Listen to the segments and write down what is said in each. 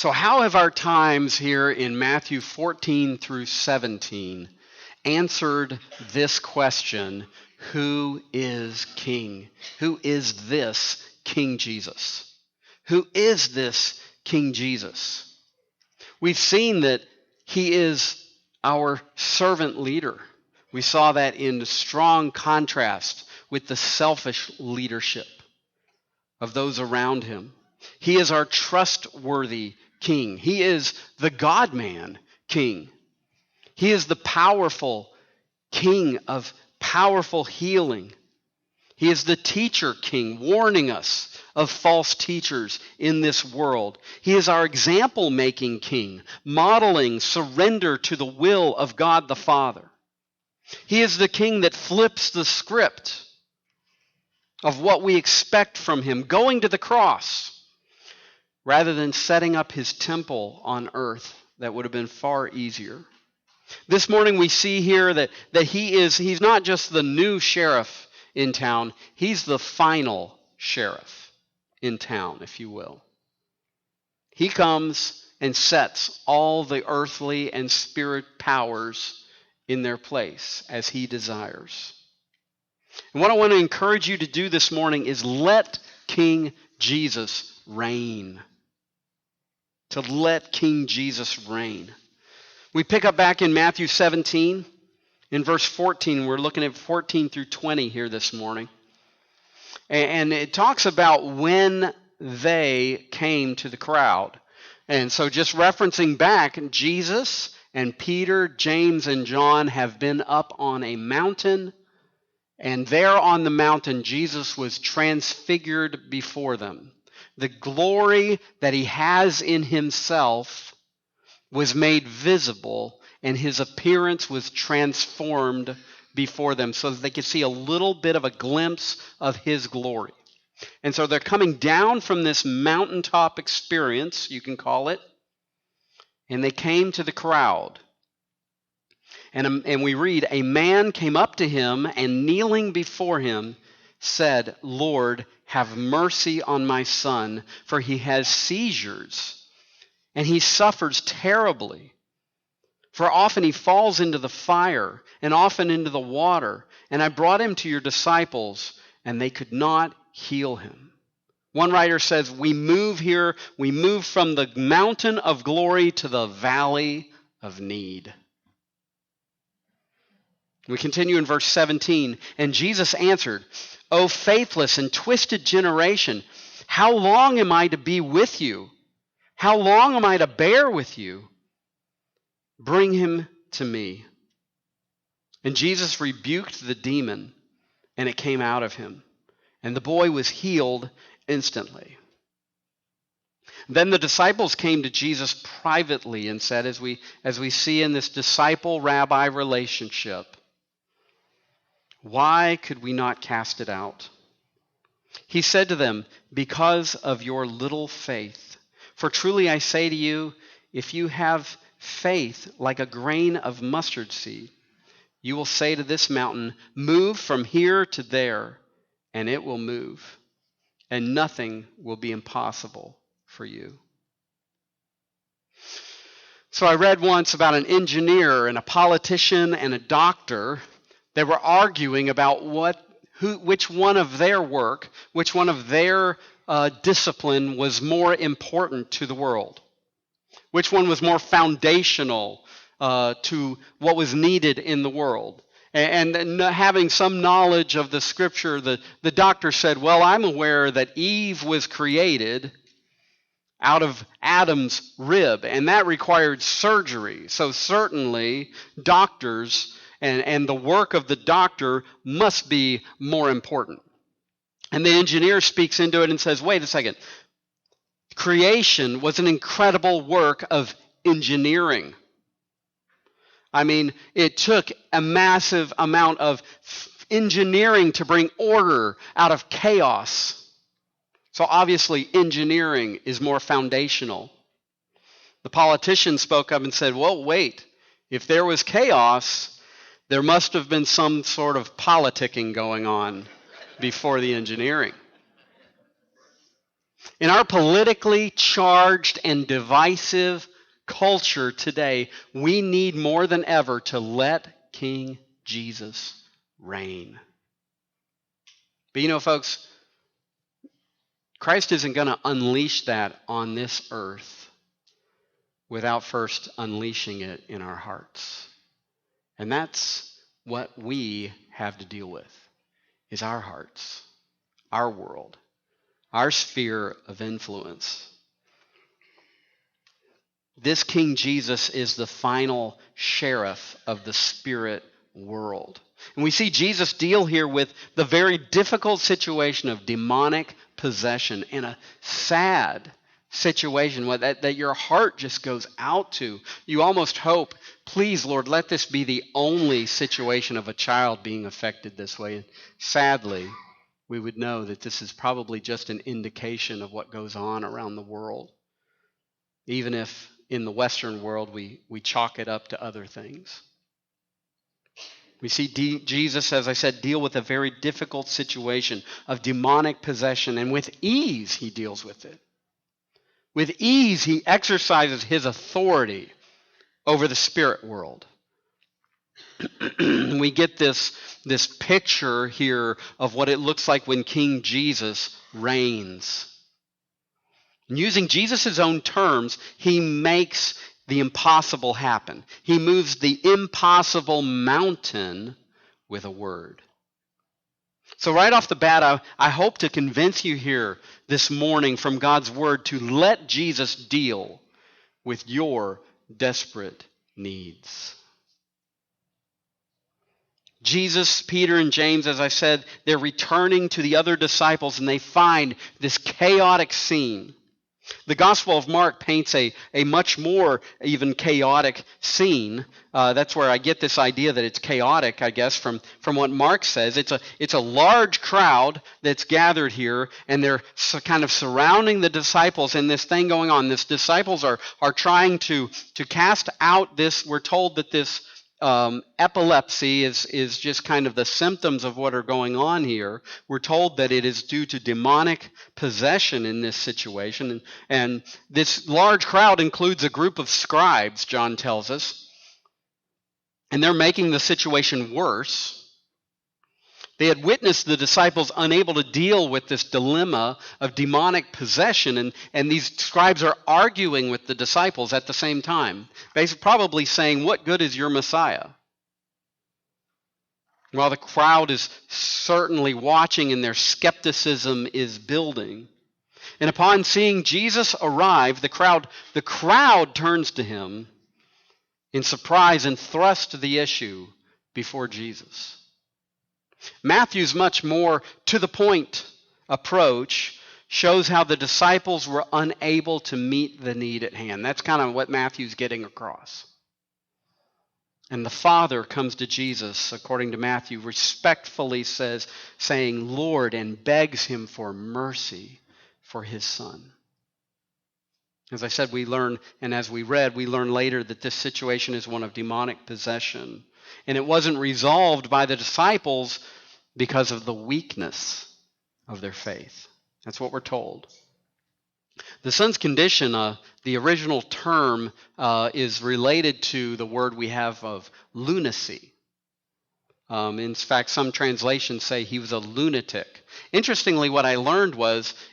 So how have our times here in Matthew 14 through 17 answered this question, who is king? Who is this King Jesus? Who is this King Jesus? We've seen that he is our servant leader. We saw that in strong contrast with the selfish leadership of those around him. He is our trustworthy king. He is the God-man king. He is the powerful king of powerful healing. He is the teacher king, warning us of false teachers in this world. He is our example-making king, modeling surrender to the will of God the Father. He is the king that flips the script of what we expect from him, going to the cross, rather than setting up his temple on earth. That would have been far easier. This morning we see here that he's not just the new sheriff in town, he's the final sheriff in town, if you will. He comes and sets all the earthly and spirit powers in their place as he desires. And what I want to encourage you to do this morning is let King Jesus reign. To let King Jesus reign. We pick up back in Matthew 17, in verse 14. We're looking at 14 through 20 here this morning. And it talks about when they came to the crowd. And so just referencing back, Jesus and Peter, James, and John have been up on a mountain. And there on the mountain, Jesus was transfigured before them. The glory that he has in himself was made visible, and his appearance was transformed before them so that they could see a little bit of a glimpse of his glory. And so they're coming down from this mountaintop experience, you can call it, and they came to the crowd. And we read, a man came up to him and kneeling before him said, Lord, have mercy on my son, for he has seizures, and he suffers terribly. For often he falls into the fire, and often into the water. And I brought him to your disciples, and they could not heal him. One writer says, we move from the mountain of glory to the valley of need. We continue in verse 17, and Jesus answered, O faithless and twisted generation, how long am I to be with you? How long am I to bear with you? Bring him to me. And Jesus rebuked the demon, and it came out of him. And the boy was healed instantly. Then the disciples came to Jesus privately and said, as we see in this disciple-rabbi relationship, why could we not cast it out? He said to them, because of your little faith. For truly I say to you, if you have faith like a grain of mustard seed, you will say to this mountain, move from here to there, and it will move, and nothing will be impossible for you. So I read once about an engineer and a politician and a doctor. They were arguing about which one of their work, which one of their discipline was more important to the world. Which one was more foundational to what was needed in the world. And having some knowledge of the scripture, the doctor said, well, I'm aware that Eve was created out of Adam's rib, and that required surgery. So certainly doctors and the work of the doctor must be more important. And the engineer speaks into it and says, wait a second. Creation was an incredible work of engineering. I mean, it took a massive amount of engineering to bring order out of chaos. So obviously engineering is more foundational. The politician spoke up and said, well, wait, if there was chaos, there must have been some sort of politicking going on before the engineering. In our politically charged and divisive culture today, we need more than ever to let King Jesus reign. But folks, Christ isn't going to unleash that on this earth without first unleashing it in our hearts. And that's what we have to deal with, is our hearts, our world, our sphere of influence. This King Jesus is the final sheriff of the spirit world. And we see Jesus deal here with the very difficult situation of demonic possession in a sad situation that your heart just goes out to. You almost hope, please, Lord, let this be the only situation of a child being affected this way. And sadly, we would know that this is probably just an indication of what goes on around the world, even if in the Western world we chalk it up to other things. We see Jesus, as I said, deal with a very difficult situation of demonic possession, and with ease he deals with it. With ease he exercises his authority over the spirit world. We get this picture here of what it looks like when King Jesus reigns. And using Jesus' own terms, he makes the impossible happen. He moves the impossible mountain with a word. So right off the bat, I hope to convince you here this morning from God's word to let Jesus deal with your desperate needs. Jesus, Peter, and James, as I said, they're returning to the other disciples, and they find this chaotic scene. The Gospel of Mark paints a much more even chaotic scene. That's where I get this idea that it's chaotic, I guess, from what Mark says. It's a large crowd that's gathered here, and they're kind of surrounding the disciples and this thing going on. These disciples are trying to cast out this. We're told that this epilepsy is just kind of the symptoms of what are going on here. We're told that it is due to demonic possession in this situation. And this large crowd includes a group of scribes, John tells us. And they're making the situation worse. They had witnessed the disciples unable to deal with this dilemma of demonic possession, and these scribes are arguing with the disciples at the same time, basically probably saying, "What good is your Messiah?" While the crowd is certainly watching and their skepticism is building. And upon seeing Jesus arrive, the crowd turns to him in surprise and thrusts the issue before Jesus. Matthew's much more to-the-point approach shows how the disciples were unable to meet the need at hand. That's kind of what Matthew's getting across. And the Father comes to Jesus, according to Matthew, respectfully saying, "Lord," and begs him for mercy for his son. As I said, we learn, and as we read, we learn later that this situation is one of demonic possession. And it wasn't resolved by the disciples because of the weakness of their faith. That's what we're told. The son's condition, the original term, is related to the word we have of lunacy. In fact, some translations say he was a lunatic. Interestingly, what I learned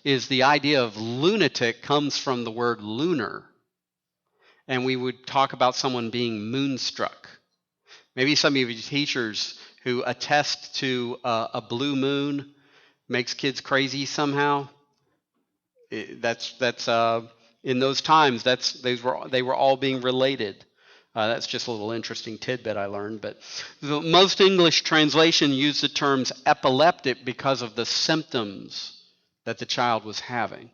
is the idea of lunatic comes from the word lunar. And we would talk about someone being moonstruck. Maybe some of you teachers who attest to a blue moon makes kids crazy somehow. That's in those times. They were all being related. That's just a little interesting tidbit I learned. But most English translation use the terms epileptic because of the symptoms that the child was having.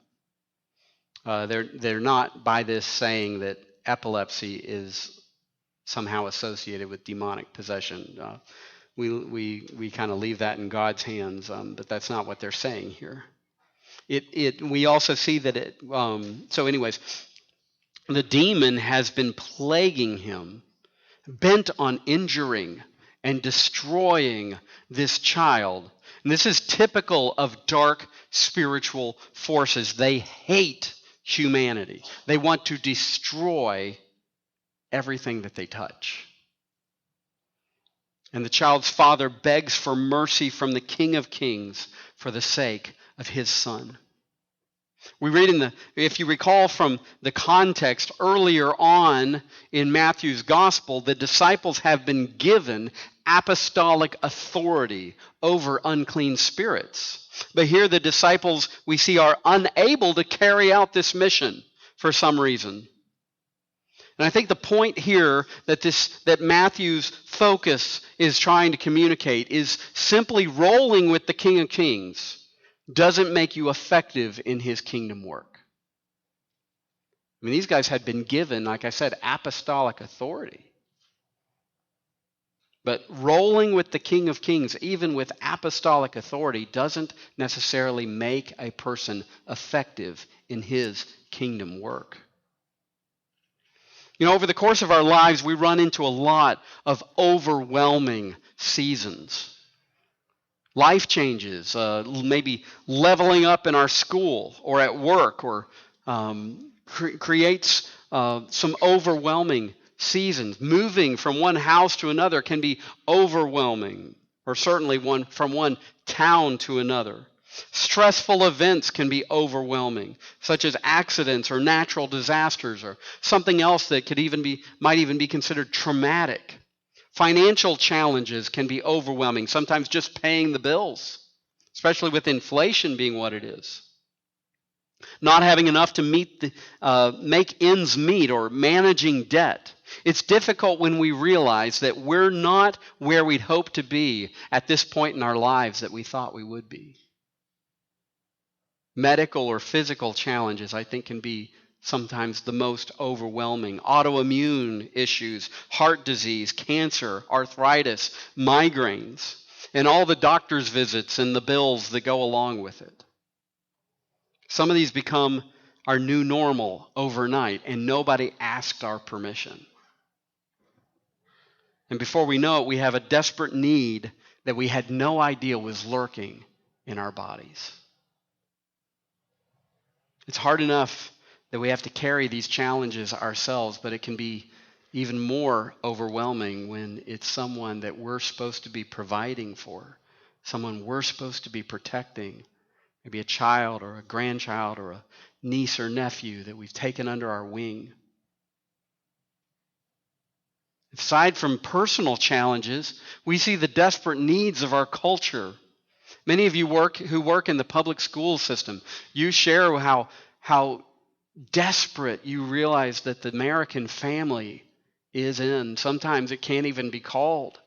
They're not by this saying that epilepsy is somehow associated with demonic possession. We kind of leave that in God's hands, but that's not what they're saying here. We also see that so anyways, the demon has been plaguing him, bent on injuring and destroying this child. And this is typical of dark spiritual forces. They hate humanity. They want to destroy everything that they touch. And the child's father begs for mercy from the King of Kings for the sake of his son. We read if you recall from the context earlier on in Matthew's gospel, the disciples have been given apostolic authority over unclean spirits. But here the disciples, we see, are unable to carry out this mission for some reason. And I think the point here that Matthew's focus is trying to communicate is simply rolling with the King of Kings doesn't make you effective in his kingdom work. I mean, these guys had been given, like I said, apostolic authority. But rolling with the King of Kings, even with apostolic authority, doesn't necessarily make a person effective in his kingdom work. You know, over the course of our lives, we run into a lot of overwhelming seasons. Life changes, maybe leveling up in our school or at work, or creates some overwhelming seasons. Moving from one house to another can be overwhelming, or certainly from one town to another. Stressful events can be overwhelming, such as accidents or natural disasters or something else that might even be considered traumatic. Financial challenges can be overwhelming, sometimes just paying the bills, especially with inflation being what it is. Not having enough to make ends meet, or managing debt. It's difficult when we realize that we're not where we'd hope to be at this point in our lives that we thought we would be. Medical or physical challenges, I think, can be sometimes the most overwhelming. Autoimmune issues, heart disease, cancer, arthritis, migraines, and all the doctor's visits and the bills that go along with it. Some of these become our new normal overnight, and nobody asked our permission. And before we know it, we have a desperate need that we had no idea was lurking in our bodies. It's hard enough that we have to carry these challenges ourselves, but it can be even more overwhelming when it's someone that we're supposed to be providing for, someone we're supposed to be protecting, maybe a child or a grandchild or a niece or nephew that we've taken under our wing. Aside from personal challenges, we see the desperate needs of our culture. Many of you who work in the public school system, you share how desperate you realize that the American family is in. Sometimes it can't even be called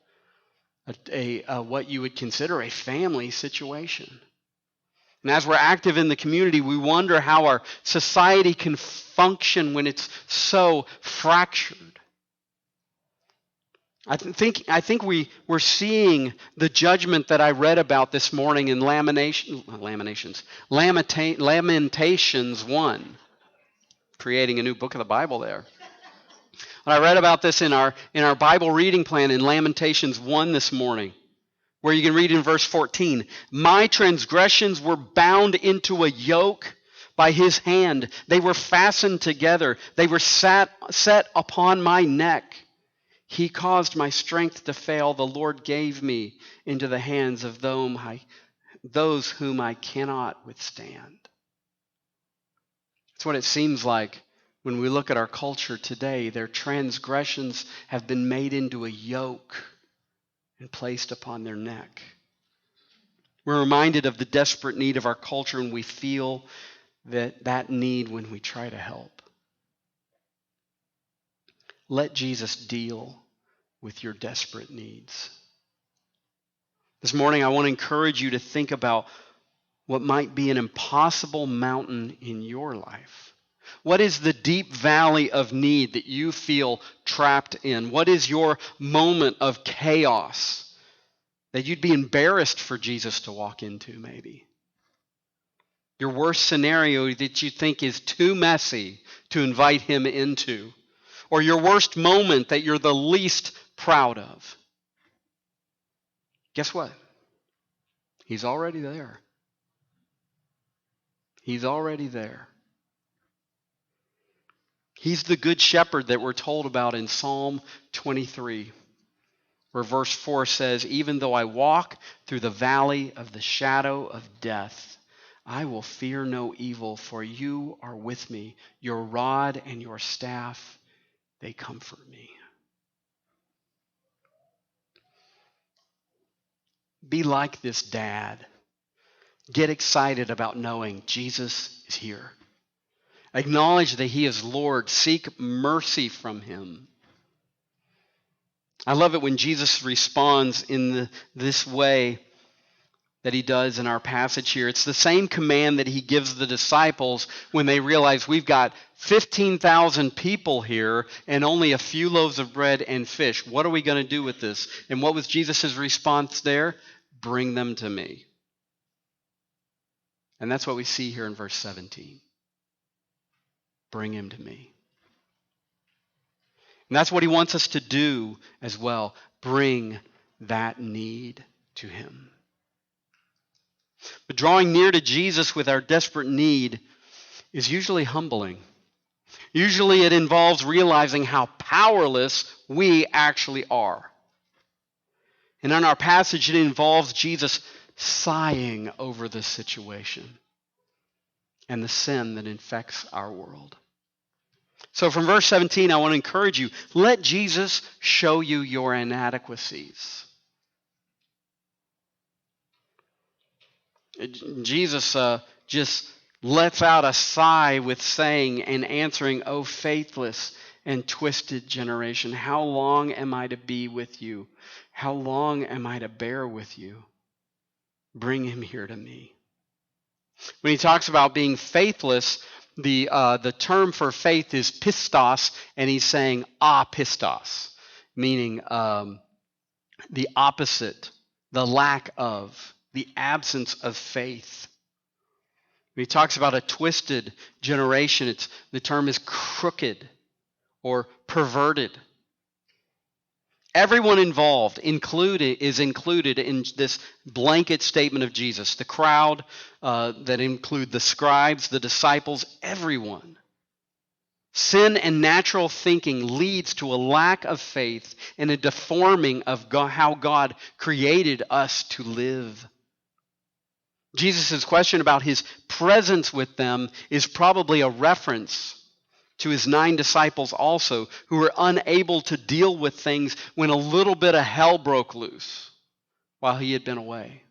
what you would consider a family situation. And as we're active in the community, we wonder how our society can function when it's so fractured. I think we're seeing the judgment that I read about this morning in Lamentations 1. Creating a new book of the Bible there. And I read about this in our Bible reading plan in Lamentations 1 this morning, where you can read in verse 14, "My transgressions were bound into a yoke by his hand. They were fastened together. They were set upon my neck. He caused my strength to fail. The Lord gave me into the hands of those whom I cannot withstand." That's what it seems like when we look at our culture today. Their transgressions have been made into a yoke and placed upon their neck. We're reminded of the desperate need of our culture, and we feel that need when we try to help. Let Jesus deal with your desperate needs. This morning, I want to encourage you to think about what might be an impossible mountain in your life. What is the deep valley of need that you feel trapped in? What is your moment of chaos that you'd be embarrassed for Jesus to walk into, maybe? Your worst scenario that you think is too messy to invite him into? Or your worst moment that you're the least proud of? Guess what? He's already there. He's already there. He's the good shepherd that we're told about in Psalm 23, where verse 4 says, "Even though I walk through the valley of the shadow of death, I will fear no evil, for you are with me. Your rod and your staff, they comfort me." Be like this dad. Get excited about knowing Jesus is here. Acknowledge that he is Lord. Seek mercy from him. I love it when Jesus responds in this way that he does in our passage here. It's the same command that he gives the disciples when they realize we've got 15,000 people here and only a few loaves of bread and fish. What are we going to do with this? And what was Jesus' response there? Bring them to me. And that's what we see here in verse 17. Bring him to me. And that's what he wants us to do as well. Bring that need to him. But drawing near to Jesus with our desperate need is usually humbling. Usually it involves realizing how powerless we actually are. And in our passage, it involves Jesus sighing over the situation and the sin that infects our world. So from verse 17, I want to encourage you, let Jesus show you your inadequacies. Jesus just lets out a sigh with saying and answering, "O faithless and twisted generation, how long am I to be with you? How long am I to bear with you? Bring him here to me." When he talks about being faithless, the term for faith is pistos, and he's saying pistos, meaning the opposite, the lack of, the absence of faith. When he talks about a twisted generation, the term is crooked or perverted. Everyone involved is included in this blanket statement of Jesus. The crowd that include the scribes, the disciples, everyone. Sin and natural thinking leads to a lack of faith and a deforming of how God created us to live. Jesus' question about his presence with them is probably a reference to his 9 disciples also, who were unable to deal with things when a little bit of hell broke loose while he had been away.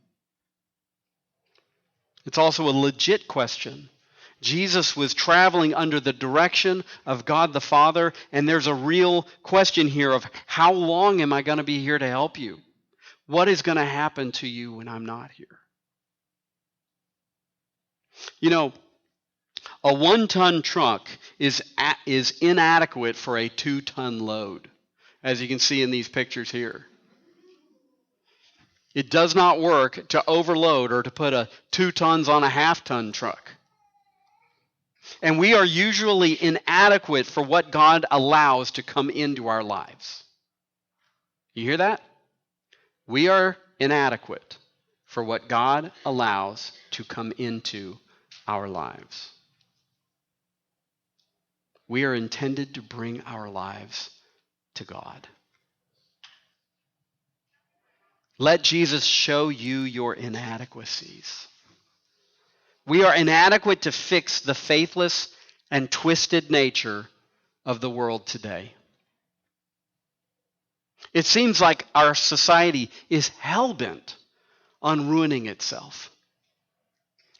It's also a legit question. Jesus was traveling under the direction of God the Father, and there's a real question here of how long am I going to be here to help you? What is going to happen to you when I'm not here? You know, a 1-ton truck is inadequate for a 2-ton load, as you can see in these pictures here. It does not work to overload or to put 2 tons on a 1/2-ton truck. And we are usually inadequate for what God allows to come into our lives. You hear that? We are inadequate for what God allows to come into our lives. We are intended to bring our lives to God. Let Jesus show you your inadequacies. We are inadequate to fix the faithless and twisted nature of the world today. It seems like our society is hell-bent on ruining itself.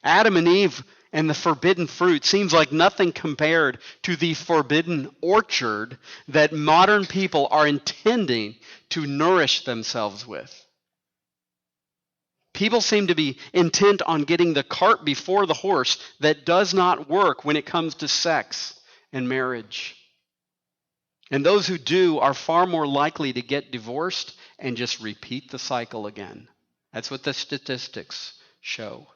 Adam and Eve and the forbidden fruit seems like nothing compared to the forbidden orchard that modern people are intending to nourish themselves with. People seem to be intent on getting the cart before the horse that does not work when it comes to sex and marriage. And those who do are far more likely to get divorced and just repeat the cycle again. That's what the statistics show.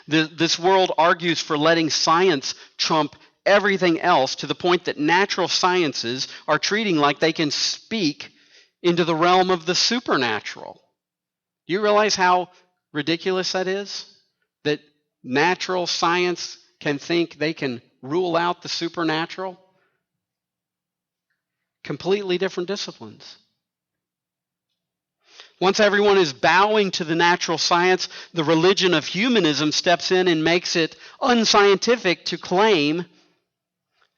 This world argues for letting science trump everything else to the point that natural sciences are treating like they can speak into the realm of the supernatural. Do you realize how ridiculous that is? That natural science can think they can rule out the supernatural? Completely different disciplines. Once everyone is bowing to the natural science, the religion of humanism steps in and makes it unscientific to claim.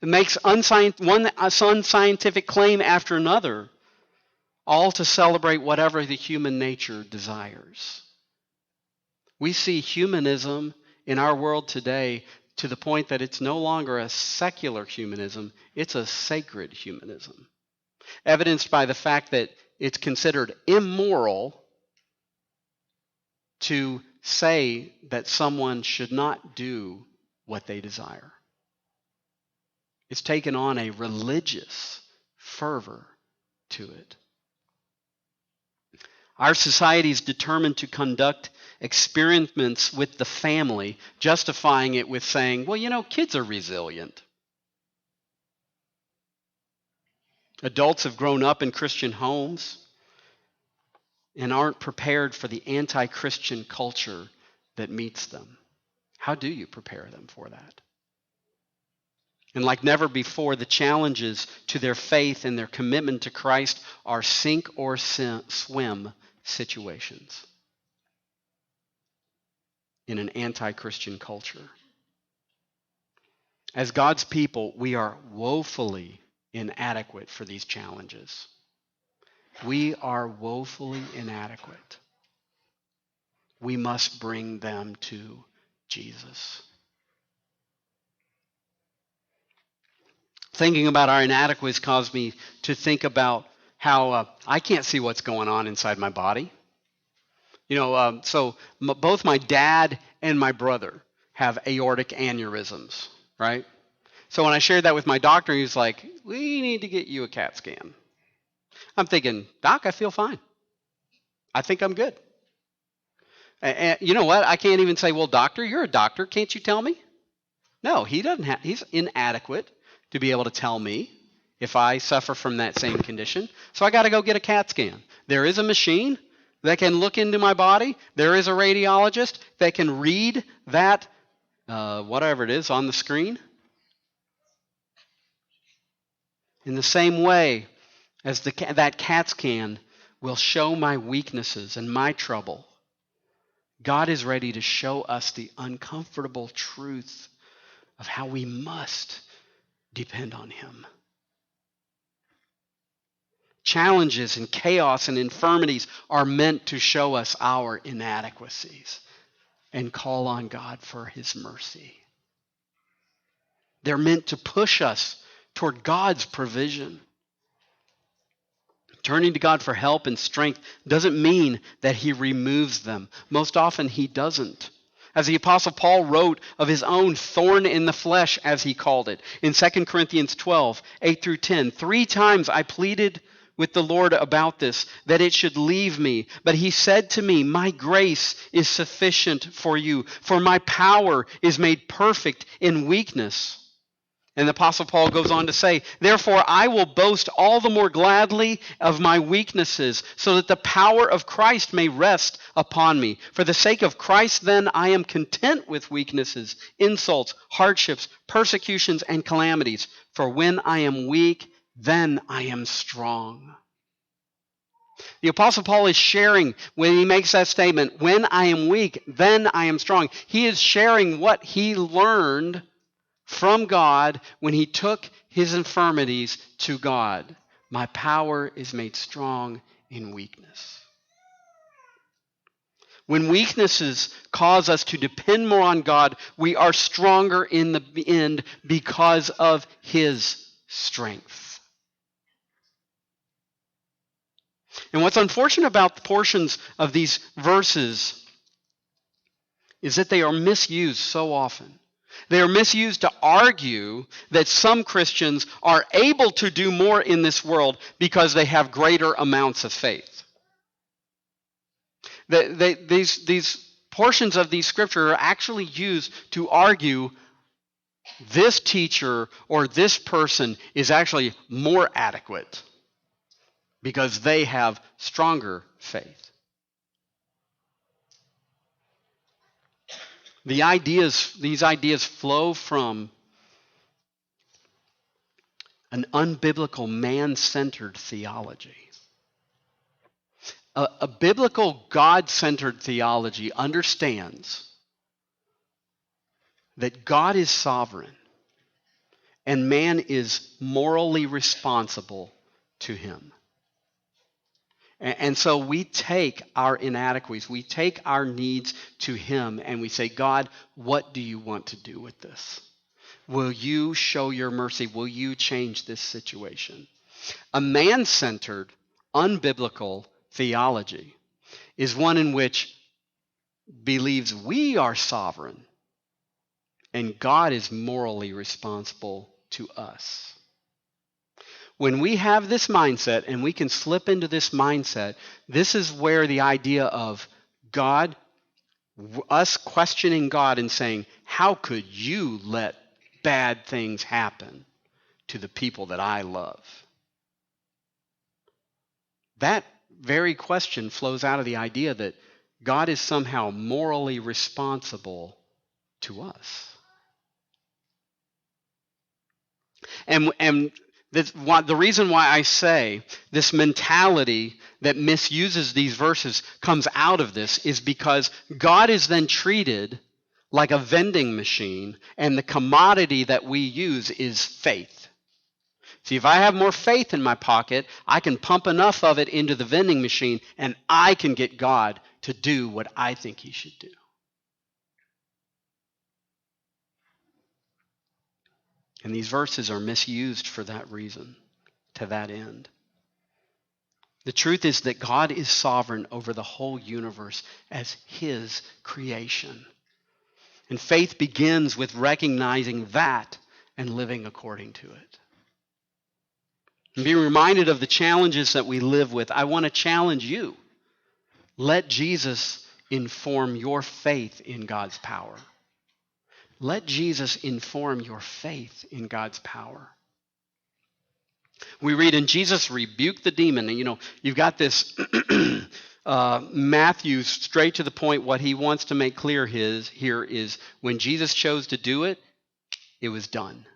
It makes one unscientific claim after another, all to celebrate whatever the human nature desires. We see humanism in our world today to the point that it's no longer a secular humanism, it's a sacred humanism. Evidenced by the fact that it's considered immoral to say that someone should not do what they desire. It's taken on a religious fervor to it. Our society is determined to conduct experiments with the family, justifying it with saying, well, kids are resilient. Adults have grown up in Christian homes and aren't prepared for the anti-Christian culture that meets them. How do you prepare them for that? And like never before, the challenges to their faith and their commitment to Christ are sink or swim situations in an anti-Christian culture. As God's people, we are woefully inadequate for these challenges. We are woefully inadequate. We must bring them to Jesus. Thinking about our inadequacies caused me to think about how I can't see what's going on inside my body. Both my dad and my brother have aortic aneurysms, right? So when I shared that with my doctor, he was like, we need to get you a CAT scan. I'm thinking, Doc, I feel fine. I think I'm good. And you know what? I can't even say, well, doctor, you're a doctor. Can't you tell me? No, he's inadequate to be able to tell me if I suffer from that same condition. So I got to go get a CAT scan. There is a machine that can look into my body. There is a radiologist that can read that, whatever it is, on the screen. In the same way as that CAT scan will show my weaknesses and my trouble, God is ready to show us the uncomfortable truth of how we must depend on Him. Challenges and chaos and infirmities are meant to show us our inadequacies and call on God for His mercy. They're meant to push us toward God's provision. Turning to God for help and strength doesn't mean that He removes them. Most often He doesn't. As the Apostle Paul wrote of his own thorn in the flesh, as he called it, in 2 Corinthians 12, 8 through 10, 3 times I pleaded with the Lord about this, that it should leave me. But He said to me, my grace is sufficient for you, for my power is made perfect in weakness. And the Apostle Paul goes on to say, therefore I will boast all the more gladly of my weaknesses, so that the power of Christ may rest upon me. For the sake of Christ, then, I am content with weaknesses, insults, hardships, persecutions, and calamities. For when I am weak, then I am strong. The Apostle Paul is sharing, when he makes that statement, when I am weak, then I am strong. He is sharing what he learned from God when he took his infirmities to God. My power is made strong in weakness. When weaknesses cause us to depend more on God, we are stronger in the end because of His strength. And what's unfortunate about the portions of these verses is that they are misused so often. They are misused to argue that some Christians are able to do more in this world because they have greater amounts of faith. These portions of these scripture are actually used to argue this teacher or this person is actually more adequate because they have stronger faith. These ideas flow from an unbiblical, man-centered theology. A biblical, God-centered theology understands that God is sovereign and man is morally responsible to him. And so we take our inadequacies, we take our needs to him, and we say, God, what do you want to do with this? Will you show your mercy? Will you change this situation? A man-centered, unbiblical theology is one in which believes we are sovereign and God is morally responsible to us. When we have this mindset, and we can slip into this mindset, this is where the idea of God, us questioning God and saying, how could you let bad things happen to the people that I love? That very question flows out of the idea that God is somehow morally responsible to us. And the reason why I say this mentality that misuses these verses comes out of this is because God is then treated like a vending machine, and the commodity that we use is faith. See, if I have more faith in my pocket, I can pump enough of it into the vending machine, and I can get God to do what I think he should do. And these verses are misused for that reason, to that end. The truth is that God is sovereign over the whole universe as his creation. And faith begins with recognizing that and living according to it. And being reminded of the challenges that we live with, I want to challenge you. Let Jesus inform your faith in God's power. Let Jesus inform your faith in God's power. We read, and Jesus rebuked the demon. And you've got this Matthew straight to the point. What he wants to make clear here is when Jesus chose to do it, it was done.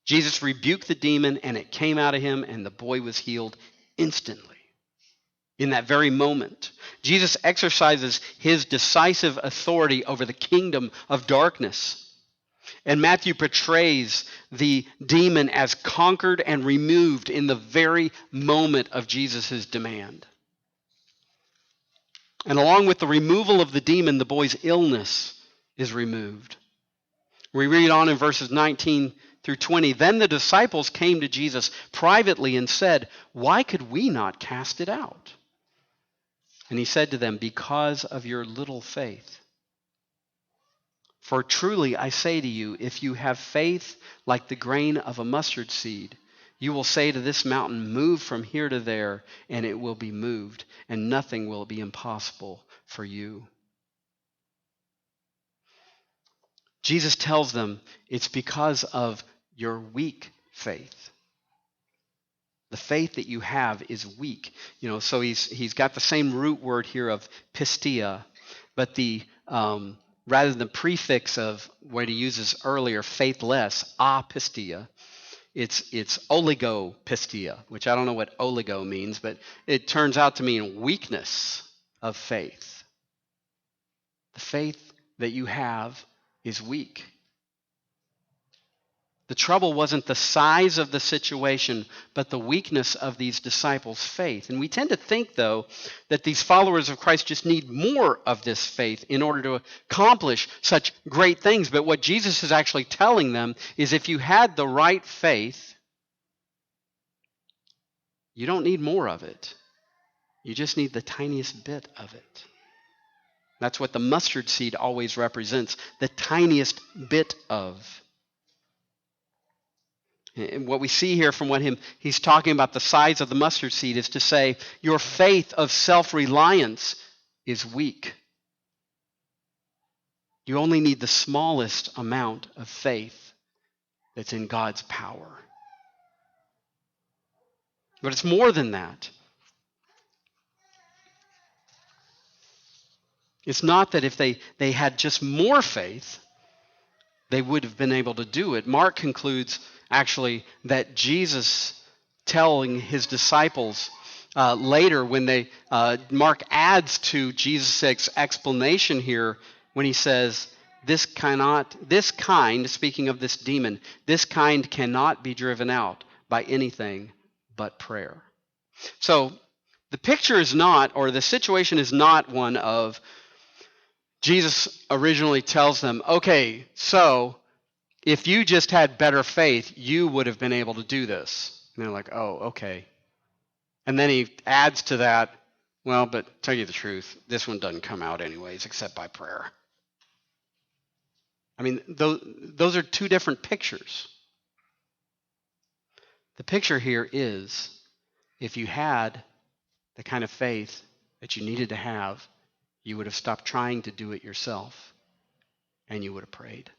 Jesus rebuked the demon, and it came out of him, and the boy was healed instantly. In that very moment, Jesus exercises his decisive authority over the kingdom of darkness. And Matthew portrays the demon as conquered and removed in the very moment of Jesus' demand. And along with the removal of the demon, the boy's illness is removed. We read on in verses 19 through 20, then the disciples came to Jesus privately and said, why could we not cast it out? And he said to them, because of your little faith. For truly I say to you, if you have faith like the grain of a mustard seed, you will say to this mountain, move from here to there, and it will be moved, and nothing will be impossible for you. Jesus tells them it's because of your weak faith. The faith that you have is weak. So he's got the same root word here of pistia, but the rather than the prefix of what he uses earlier, faithless, apistia, it's oligopistia, which I don't know what oligo means, but it turns out to mean weakness of faith. The faith that you have is weak. The trouble wasn't the size of the situation, but the weakness of these disciples' faith. And we tend to think, though, that these followers of Christ just need more of this faith in order to accomplish such great things. But what Jesus is actually telling them is if you had the right faith, you don't need more of it. You just need the tiniest bit of it. That's what the mustard seed always represents, the tiniest bit of. And what we see here from what he's talking about the size of the mustard seed is to say your faith of self-reliance is weak. You only need the smallest amount of faith that's in God's power. But it's more than that. It's not that if they had just more faith, they would have been able to do it. Mark concludes, actually, that Jesus telling his disciples later when Mark adds to Jesus' explanation here when he says, this kind, speaking of this demon, this kind cannot be driven out by anything but prayer. So the picture is not, or the situation is not one of Jesus originally tells them, okay, so if you just had better faith, you would have been able to do this. And they're like, oh, okay. And then he adds to that, well, but tell you the truth, this one doesn't come out anyways, except by prayer. I mean, those are two different pictures. The picture here is, if you had the kind of faith that you needed to have, you would have stopped trying to do it yourself, and you would have prayed.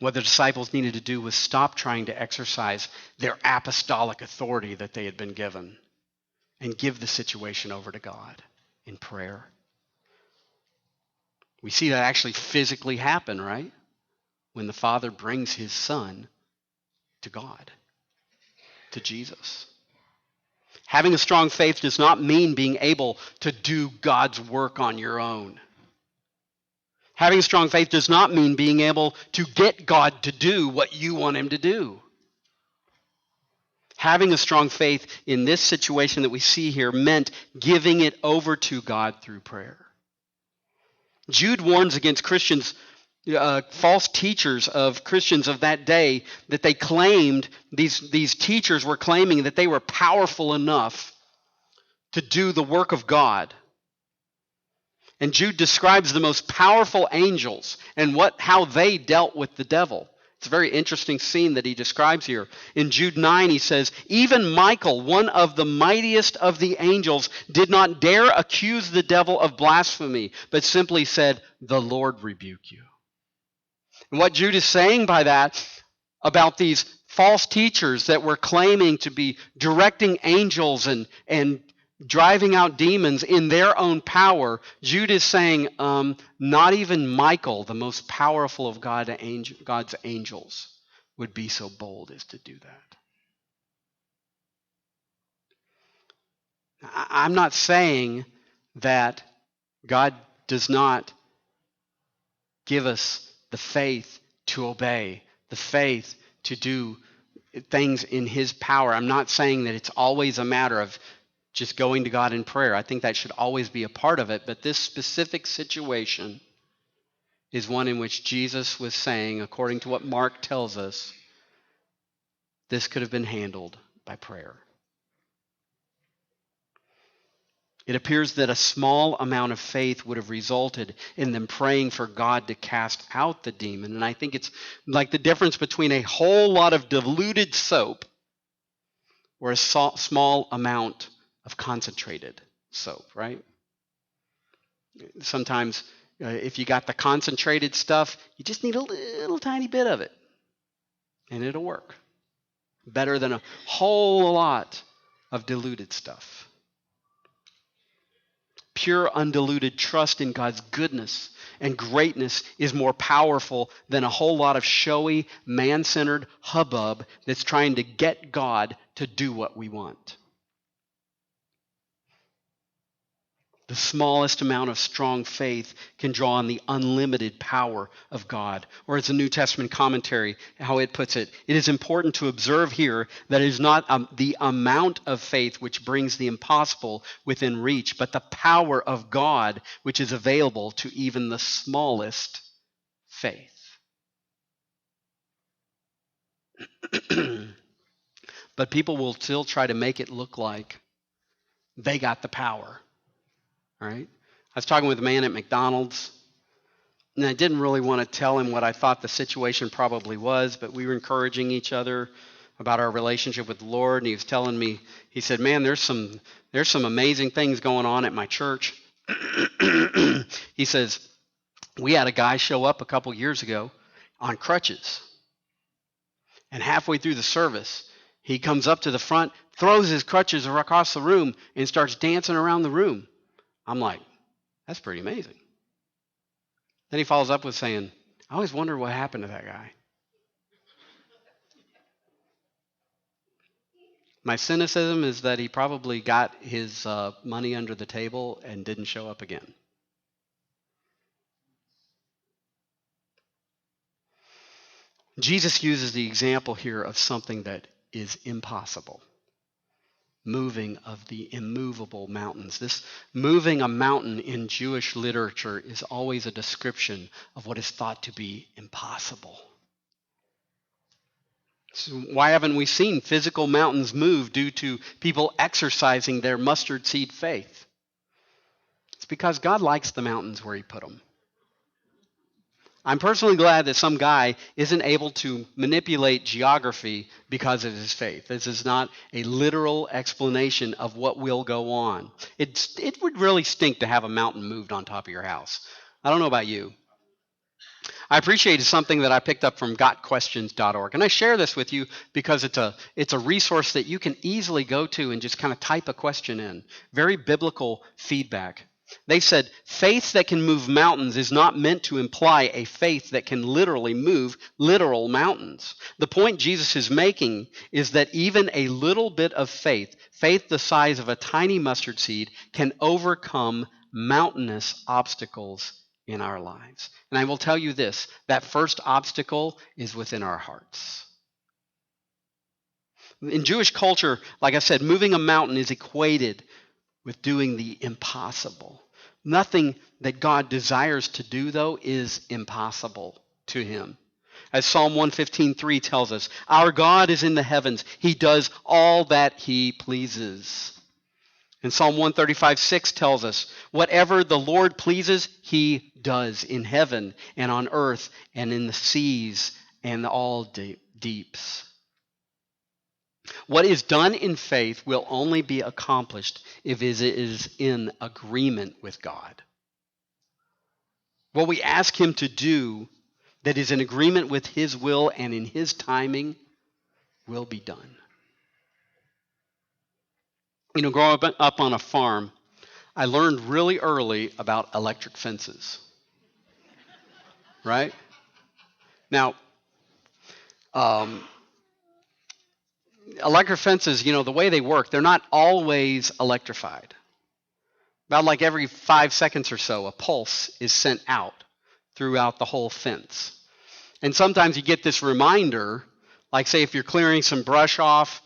What the disciples needed to do was stop trying to exercise their apostolic authority that they had been given and give the situation over to God in prayer. We see that actually physically happen, right? When the Father brings his Son to God, to Jesus. Having a strong faith does not mean being able to do God's work on your own. Having a strong faith does not mean being able to get God to do what you want him to do. Having a strong faith in this situation that we see here meant giving it over to God through prayer. Jude warns against Christians, false teachers of Christians of that day, that they claimed, these teachers were claiming that they were powerful enough to do the work of God. And Jude describes the most powerful angels and how they dealt with the devil. It's a very interesting scene that he describes here. In Jude 9, he says, even Michael, one of the mightiest of the angels, did not dare accuse the devil of blasphemy, but simply said, the Lord rebuke you. And what Jude is saying by that about these false teachers that were claiming to be directing angels and driving out demons in their own power, Jude is saying, not even Michael, the most powerful of God's angels, would be so bold as to do that. I'm not saying that God does not give us the faith to obey, the faith to do things in his power. I'm not saying that it's always a matter of just going to God in prayer. I think that should always be a part of it. But this specific situation is one in which Jesus was saying, according to what Mark tells us, this could have been handled by prayer. It appears that a small amount of faith would have resulted in them praying for God to cast out the demon. And I think it's like the difference between a whole lot of diluted soap or a small amount of concentrated soap, right? Sometimes if you got the concentrated stuff, you just need a little tiny bit of it, and it'll work. Better than a whole lot of diluted stuff. Pure, undiluted trust in God's goodness and greatness is more powerful than a whole lot of showy, man-centered hubbub that's trying to get God to do what we want. The smallest amount of strong faith can draw on the unlimited power of God. Or as the New Testament commentary, how it puts it, it is important to observe here that it is not the amount of faith which brings the impossible within reach, but the power of God which is available to even the smallest faith. But people will still try to make it look like they got the power. Right? I was talking with a man at McDonald's, and I didn't really want to tell him what I thought the situation probably was, but we were encouraging each other about our relationship with the Lord, and he was telling me, he said, man, there's some amazing things going on at my church. He says, we had a guy show up a couple years ago on crutches. And halfway through the service, he comes up to the front, throws his crutches across the room, and starts dancing around the room. I'm like, that's pretty amazing. Then he follows up with saying, I always wondered what happened to that guy. My cynicism is that he probably got his money under the table and didn't show up again. Jesus uses the example here of something that is impossible. Moving of the immovable mountains. This moving a mountain in Jewish literature is always a description of what is thought to be impossible. So why haven't we seen physical mountains move due to people exercising their mustard seed faith? It's because God likes the mountains where he put them. I'm personally glad that some guy isn't able to manipulate geography because of his faith. This is not a literal explanation of what will go on. It would really stink to have a mountain moved on top of your house. I don't know about you. I appreciate something that I picked up from gotquestions.org. And I share this with you because it's a resource that you can easily go to and just kind of type a question in. Very biblical feedback. They said, faith that can move mountains is not meant to imply a faith that can literally move literal mountains. The point Jesus is making is that even a little bit of faith the size of a tiny mustard seed, can overcome mountainous obstacles in our lives. And I will tell you this, that first obstacle is within our hearts. In Jewish culture, like I said, moving a mountain is equated with doing the impossible. Nothing that God desires to do, though, is impossible to him. As Psalm 115:3 tells us, our God is in the heavens. He does all that he pleases. And Psalm 135:6 tells us, whatever the Lord pleases, he does in heaven and on earth and in the seas and all deeps. What is done in faith will only be accomplished if it is in agreement with God. What we ask him to do that is in agreement with his will and in his timing will be done. You know, growing up on a farm, I learned really early about electric fences. Right? Now, electric fences, you know, the way they work, they're not always electrified. About like every 5 seconds or so, a pulse is sent out throughout the whole fence. And sometimes you get this reminder, like say if you're clearing some brush off,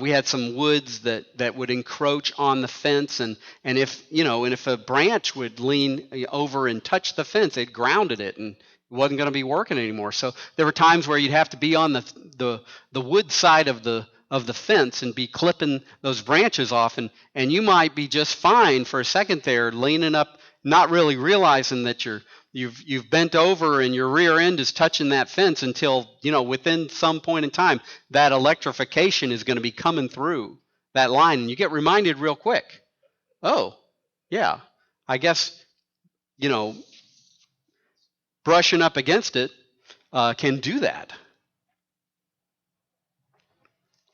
we had some woods that would encroach on the fence, and if a branch would lean over and touch the fence, it grounded it and it wasn't going to be working anymore. So there were times where you'd have to be on the wood side of the fence and be clipping those branches off, and you might be just fine for a second there, leaning up, not really realizing that you've bent over and your rear end is touching that fence until, within some point in time, that electrification is going to be coming through that line. And you get reminded real quick, oh, yeah, I guess, brushing up against it can do that.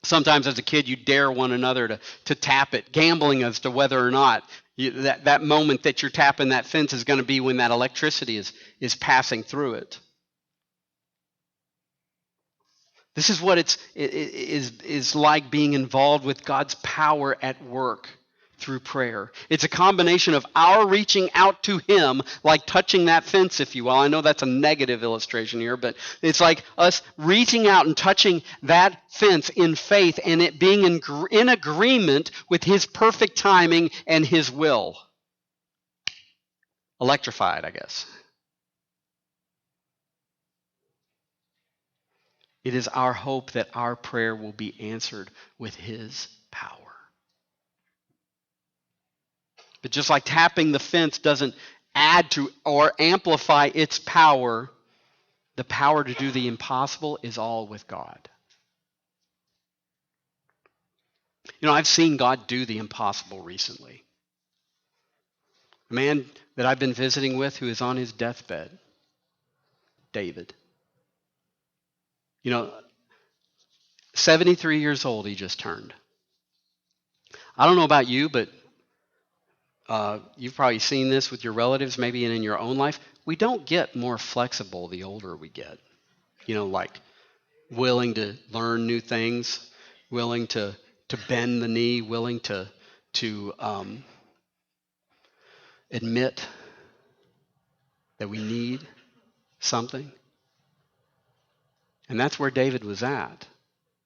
Sometimes as a kid, you dare one another to tap it, gambling as to whether or not that moment that you're tapping that fence is going to be when that electricity is passing through it. This is what it is like being involved with God's power at work through prayer. It's a combination of our reaching out to him, like touching that fence, if you will. I know that's a negative illustration here, but it's like us reaching out and touching that fence in faith and it being in agreement with his perfect timing and his will. Electrified, I guess. It is our hope that our prayer will be answered with his power. But just like tapping the fence doesn't add to or amplify its power, the power to do the impossible is all with God. I've seen God do the impossible recently. A man that I've been visiting with who is on his deathbed, David. 73 years old he just turned. I don't know about you, but you've probably seen this with your relatives, maybe in your own life. We don't get more flexible the older we get. Like willing to learn new things, willing to bend the knee, willing to admit that we need something. And that's where David was at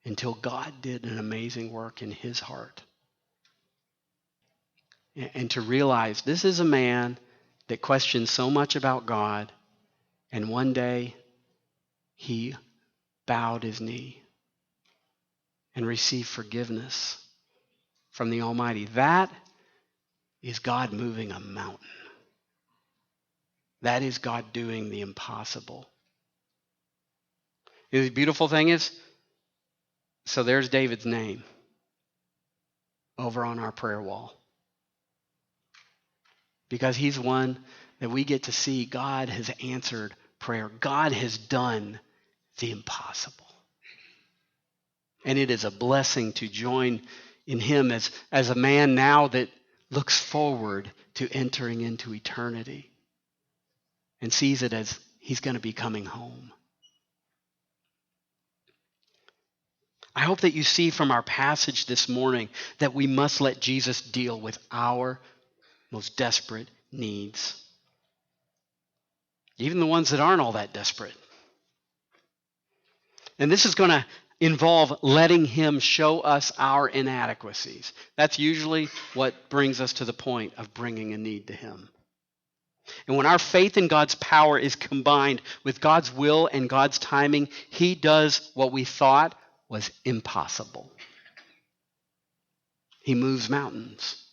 until God did an amazing work in his heart. And to realize this is a man that questioned so much about God, and one day he bowed his knee and received forgiveness from the Almighty. That is God moving a mountain. That is God doing the impossible. The beautiful thing is, so there's David's name over on our prayer wall. Because he's one that we get to see God has answered prayer. God has done the impossible. And it is a blessing to join in him as a man now that looks forward to entering into eternity and sees it as he's going to be coming home. I hope that you see from our passage this morning that we must let Jesus deal with our most desperate needs. Even the ones that aren't all that desperate. And this is going to involve letting him show us our inadequacies. That's usually what brings us to the point of bringing a need to him. And when our faith in God's power is combined with God's will and God's timing, he does what we thought was impossible. He moves mountains.